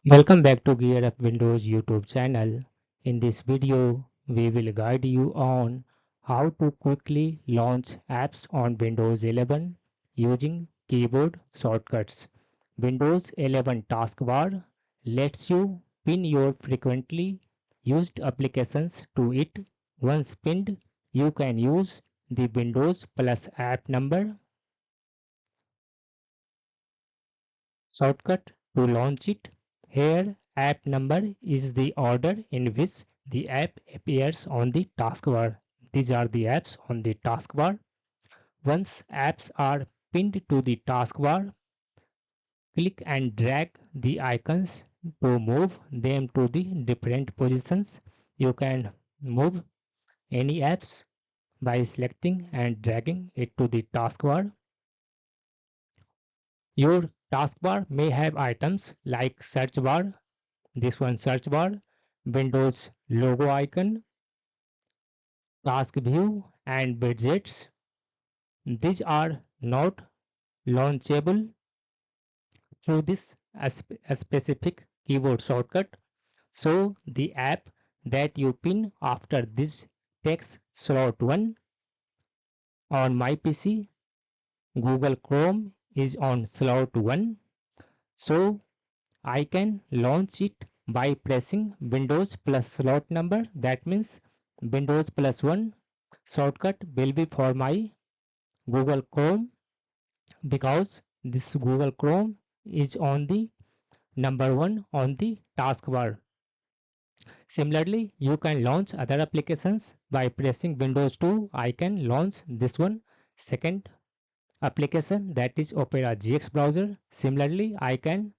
Welcome back to Gear Up Windows YouTube channel. In this video, we will guide you on how to quickly launch apps on Windows 11 using keyboard shortcuts. Windows 11 taskbar lets you pin your frequently used applications to it. Once pinned, you can use the Windows plus app number shortcut to launch it. Here, app number is the order in which the app appears on the taskbar. These are the apps on the taskbar. Once apps are pinned to the taskbar, click and drag the icons to move them to the different positions. You can move any apps by selecting and dragging it to the taskbar. Your taskbar may have items like search bar, this one search bar, Windows logo icon, task view and widgets. These are not launchable through this specific keyboard shortcut. So the app that you pin after this text slot 1 on my PC, Google Chrome is on slot 1. So I can launch it by pressing Windows plus slot number. That means Windows plus 1 shortcut will be for my Google Chrome because this Google Chrome is on the number 1 on the taskbar. Similarly, you can launch other applications by pressing Windows 2. I can launch this one second application, that is Opera GX browser. Similarly, I can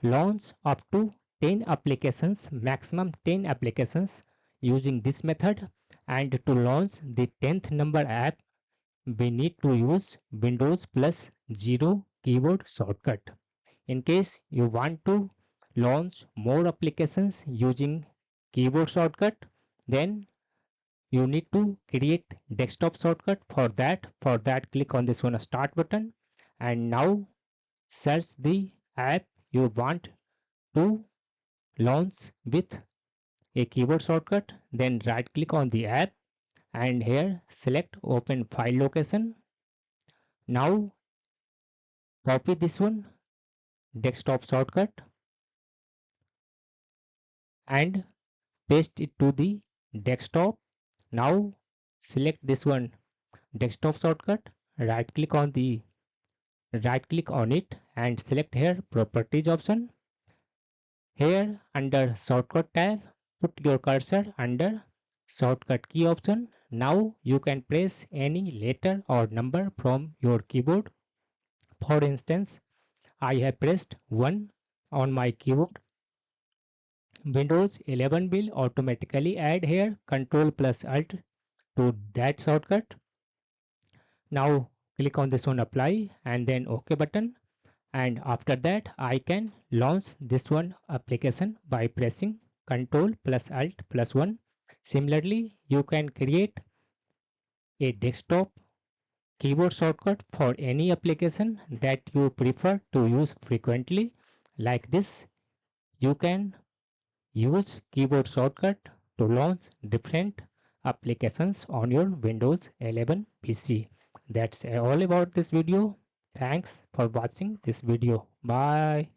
launch up to 10 applications, maximum 10 applications using this method. And to launch the 10th number app, we need to use Windows plus 0 keyboard shortcut. In case you want to launch more applications using keyboard shortcut, then you need to create desktop shortcut. For that click on this one start button and now search the app you want to launch with a keyboard shortcut. Then right click on the app and here select open file location. Now copy this one desktop shortcut and paste it to the desktop. Now select this one desktop shortcut, right click on it and select here properties option. Here under shortcut tab, put your cursor under shortcut key option. Now you can press any letter or number from your keyboard. For instance, I have pressed 1 on my keyboard. Windows 11 will automatically add here Ctrl plus Alt to that shortcut. Now click on this one apply and then OK button. And after that I can launch this one application by pressing Ctrl plus Alt plus 1. Similarly, you can create a desktop keyboard shortcut for any application that you prefer to use frequently. Like this, you can use keyboard shortcut to launch different applications on your Windows 11 PC. That's all about this video. Thanks for watching this video. Bye.